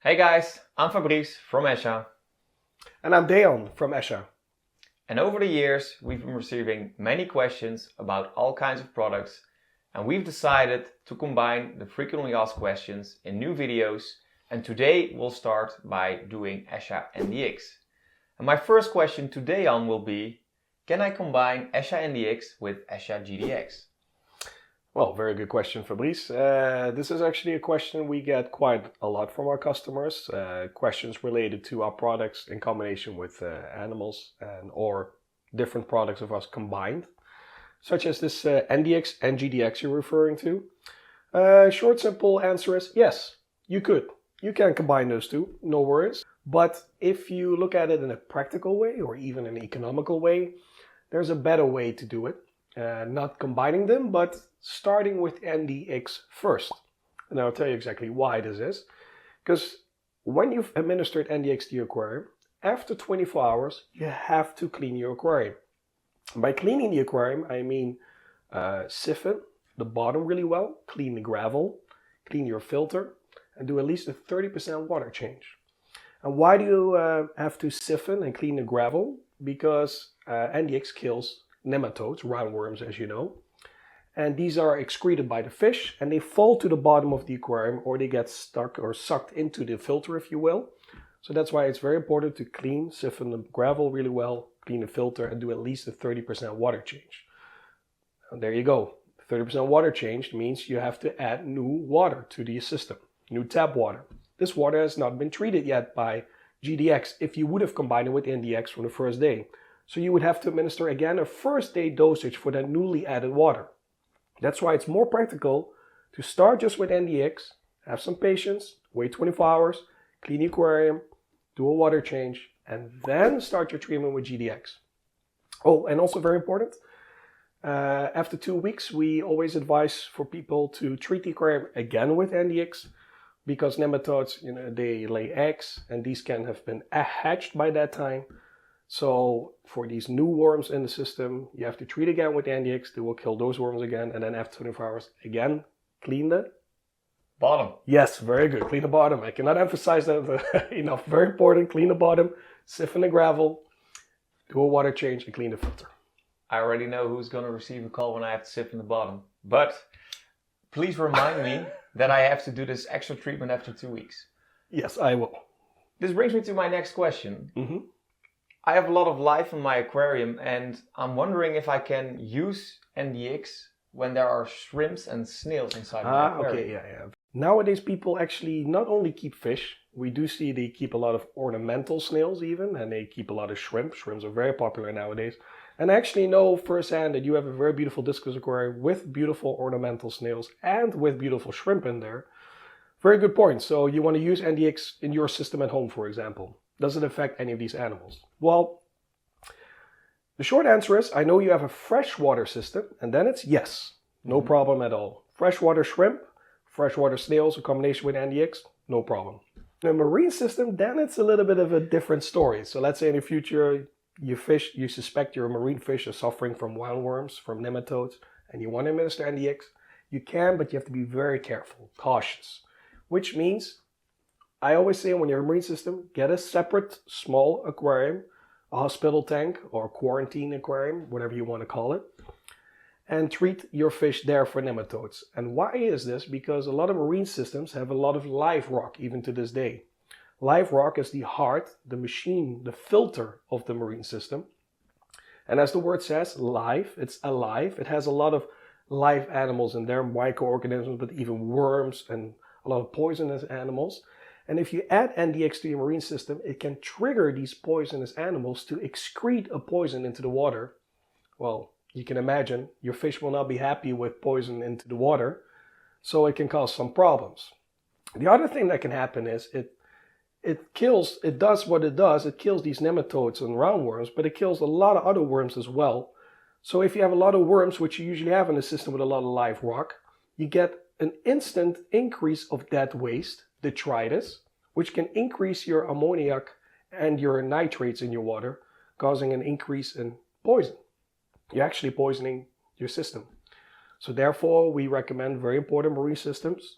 Hey guys, I'm Fabrice from eSHa. And I'm Dejan from eSHa. And over the years, we've been receiving many questions about all kinds of products, and we've decided to combine the frequently asked questions in new videos. And today we'll start by doing eSHa ndx. And my first question to Dejan will be, can I combine eSHa ndx with eSHa gdex? Well, very good question, Fabrice. This is actually a question we get quite a lot from our customers. Questions related to our products in combination with animals or different products of us combined, such as this ndx and gdx you're referring to. Short, simple answer is yes, you could. You can combine those two, no worries. But if you look at it in a practical way or even an economical way, there's a better way to do it. Not combining them, but starting with ndx first. And I'll tell you exactly why this is. Because when you've administered ndx to your aquarium, after 24 hours, you have to clean your aquarium. By cleaning the aquarium, I mean siphon the bottom really well, clean the gravel, clean your filter, and do at least a 30% water change. And why do you have to siphon and clean the gravel? Because ndx kills nematodes, roundworms, as you know, and these are excreted by the fish and they fall to the bottom of the aquarium, or they get stuck or sucked into the filter, if you will. So that's why it's very important to clean, siphon the gravel really well, clean the filter, and do at least a 30% water change. And there you go. 30% water change means you have to add new water to the system, new tap water. This water has not been treated yet by gdx if you would have combined it with ndx from the first day. So you would have to administer again a first day dosage for that newly added water. That's why it's more practical to start just with ndx, have some patience, wait 24 hours, clean the aquarium, do a water change, and then start your treatment with gdx. Oh, and also very important, after 2 weeks, we always advise for people to treat the aquarium again with ndx, because nematodes, they lay eggs, and these can have been hatched by that time. So for these new worms in the system, you have to treat again with ndx. They will kill those worms again, and then after 24 hours, again, clean the bottom. Yes, very good. Clean the bottom. I cannot emphasize that enough. Very important. Clean the bottom, siphon the gravel, do a water change, and clean the filter. I already know who's going to receive a call when I have to siphon the bottom. But please remind me that I have to do this extra treatment after 2 weeks. Yes, I will. This brings me to my next question. Mm-hmm. I have a lot of life in my aquarium, and I'm wondering if I can use ndx when there are shrimps and snails inside my aquarium. Okay, yeah. Nowadays, people actually not only keep fish, we do see they keep a lot of ornamental snails even, and they keep a lot of shrimp. Shrimps are very popular nowadays. And I actually know firsthand that you have a very beautiful discus aquarium with beautiful ornamental snails and with beautiful shrimp in there. Very good point. So you want to use ndx in your system at home, for example. Does it affect any of these animals? Well, the short answer is, I know you have a freshwater system, and then it's yes. No problem at all. Freshwater shrimp, freshwater snails, a combination with ndx, no problem. The marine system, then it's a little bit of a different story. So let's say in the future, you suspect your marine fish is suffering from roundworms, from nematodes, and you want to administer ndx. You can, but you have to be very careful, cautious, which means I always say when you're a marine system, get a separate small aquarium, a hospital tank or quarantine aquarium, whatever you want to call it, and treat your fish there for nematodes. And why is this? Because a lot of marine systems have a lot of live rock even to this day. Live rock is the heart, the machine, the filter of the marine system. And as the word says, live, it's alive. It has a lot of live animals in there, microorganisms, but even worms and a lot of poisonous animals. And if you add ndx to your marine system, it can trigger these poisonous animals to excrete a poison into the water. Well, you can imagine your fish will not be happy with poison into the water, so it can cause some problems. The other thing that can happen is it does what it does. It kills these nematodes and roundworms, but it kills a lot of other worms as well. So if you have a lot of worms, which you usually have in a system with a lot of live rock, you get an instant increase of dead waste, detritus, which can increase your ammoniac and your nitrates in your water, causing an increase in poison. You're actually poisoning your system. So therefore, we recommend very important marine systems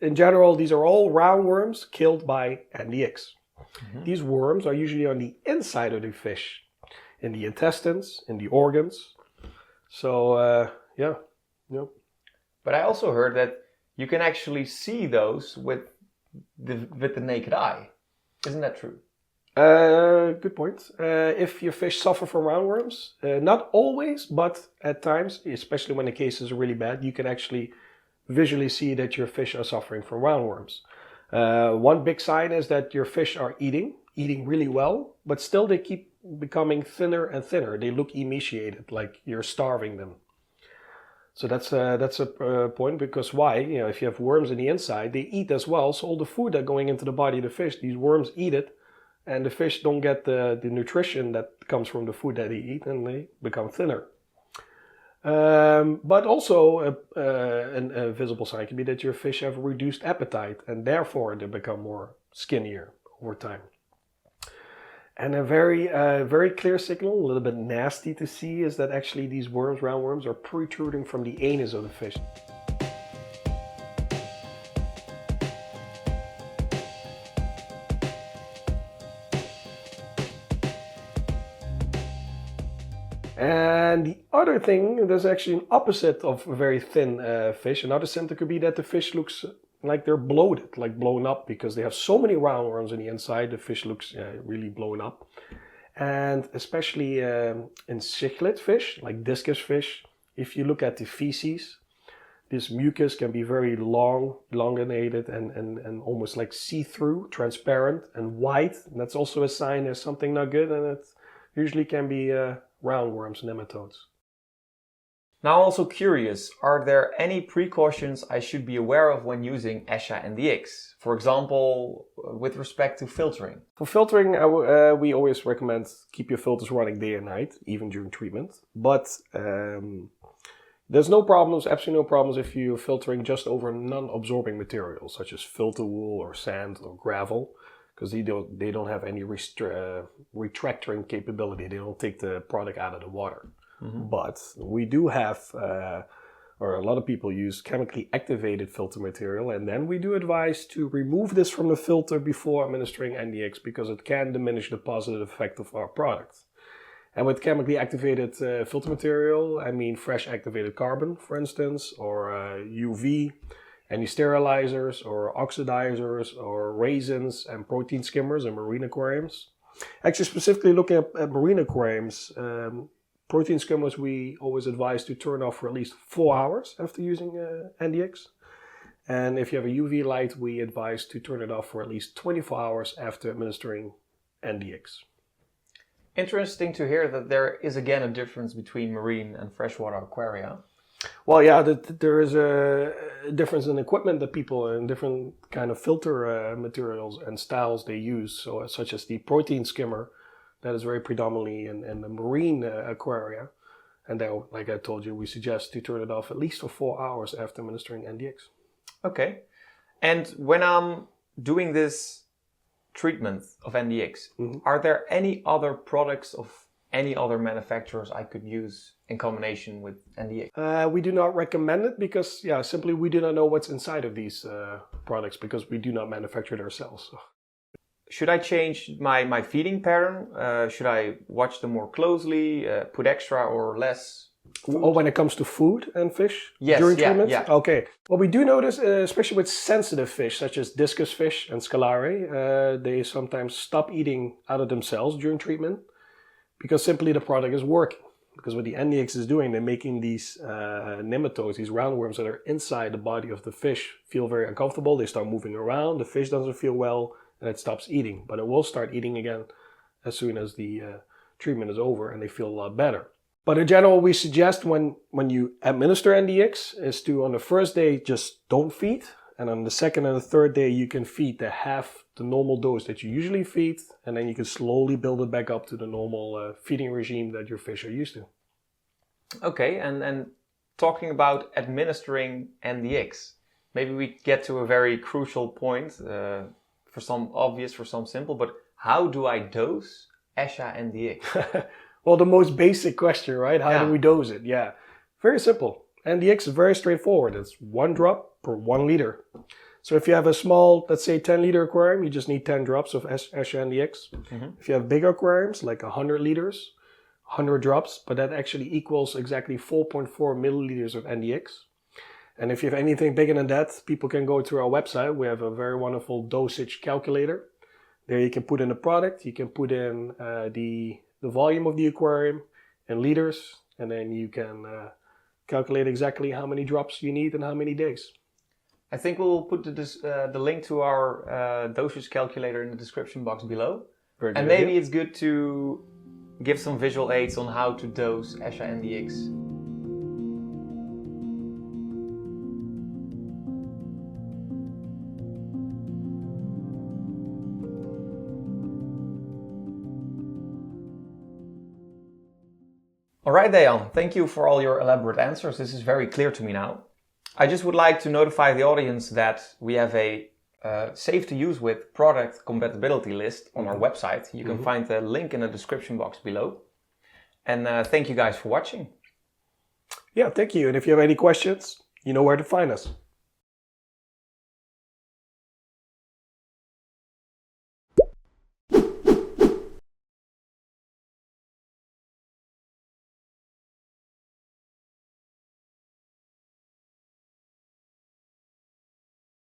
in general, these are all roundworms killed by NDX. These worms are usually on the inside of the fish, in the intestines, in the organs. So, yeah. But I also heard that you can actually see those with the naked eye. Isn't that true? Good point. If your fish suffer from roundworms, not always, but at times, especially when the cases are really bad, you can actually visually see that your fish are suffering from roundworms. One big sign is that your fish are eating really well, but still they keep becoming thinner and thinner. They look emaciated, like you're starving them. So that's a point, because why? You know, if you have worms in the inside, they eat as well. So all the food that going into the body of the fish, these worms eat it, and the fish don't get the nutrition that comes from the food that they eat, and they become thinner. But also a visible sign can be that your fish have a reduced appetite, and therefore they become more skinnier over time. And a very clear signal, a little bit nasty to see, is that actually these worms, roundworms, are protruding from the anus of the fish. And the other thing, there's actually an opposite of a very thin fish. Another symptom could be that the fish looks like they're bloated, like blown up, because they have so many roundworms in the inside. The fish looks really blown up. And especially in cichlid fish, like discus fish, if you look at the feces, this mucus can be very long, elongated, and almost like see-through, transparent and white. And that's also a sign there's something not good, and it usually can be roundworms, nematodes. Now, I'm also curious, are there any precautions I should be aware of when using eSHa ndx? For example, with respect to filtering. For filtering, we always recommend keep your filters running day and night, even during treatment. But there's no problems, absolutely no problems, if you're filtering just over non-absorbing materials, such as filter wool or sand or gravel, because they don't have any retracting capability. They don't take the product out of the water. But we do have, or a lot of people use chemically activated filter material, and then we do advise to remove this from the filter before administering NDX, because it can diminish the positive effect of our product. And with chemically activated filter material, I mean fresh activated carbon, for instance, or UV, any sterilizers or oxidizers or raisins and protein skimmers in marine aquariums. Actually, specifically looking at marine aquariums, protein skimmers we always advise to turn off for at least 4 hours after using NDX. And if you have a UV light, we advise to turn it off for at least 24 hours after administering NDX. Interesting to hear that there is again a difference between marine and freshwater aquaria. Well, yeah, there is a difference in equipment that people and different kind of filter materials and styles they use. So, such as the protein skimmer, that is very predominantly in the marine aquaria. And then, like I told you, we suggest to turn it off at least for 4 hours after administering NDX. Okay. And when I'm doing this treatment of NDX, are there any other products of any other manufacturers I could use in combination with NDX? We do not recommend it because, simply we do not know what's inside of these products, because we do not manufacture it ourselves. So. Should I change my feeding pattern? Should I watch them more closely, put extra or less food? Oh, when it comes to food and fish Yes, during yeah, treatment? yeah. Okay. What we do notice, especially with sensitive fish, such as discus fish and scalare, they sometimes stop eating out of themselves during treatment because simply the product is working. Because what the NDX is doing, they're making these nematodes, these roundworms that are inside the body of the fish, feel very uncomfortable. They start moving around, the fish doesn't feel well, and it stops eating. But it will start eating again as soon as the treatment is over and they feel a lot better. But in general, we suggest when you administer NDX is to, on the first day, just don't feed. And on the second and the third day, you can feed the half the normal dose that you usually feed. And then you can slowly build it back up to the normal feeding regime that your fish are used to. Okay, and talking about administering NDX, maybe we get to a very crucial point, for some obvious, for some simple, but how do I dose eSHa ndx? Well, the most basic question, right? How do we dose it? Yeah, very simple. NDX is very straightforward. It's 1 drop per 1 liter. So if you have a small, let's say 10-liter aquarium, you just need 10 drops of eSHa ndx. If you have big aquariums, like 100 liters, 100 drops, but that actually equals exactly 4.4 milliliters of NDX. And if you have anything bigger than that, people can go to our website. We have a very wonderful dosage calculator. There you can put in the product, you can put in the volume of the aquarium in liters, and then you can calculate exactly how many drops you need and how many days. I think we'll put the link to our dosage calculator in the description box below. And maybe it's good to give some visual aids on how to dose eSHa ndx. Alright Dejan, thank you for all your elaborate answers. This is very clear to me now. I just would like to notify the audience that we have a safe to use with product compatibility list on our website. You can find the link in the description box below. And thank you guys for watching. Yeah, thank you. And if you have any questions, you know where to find us.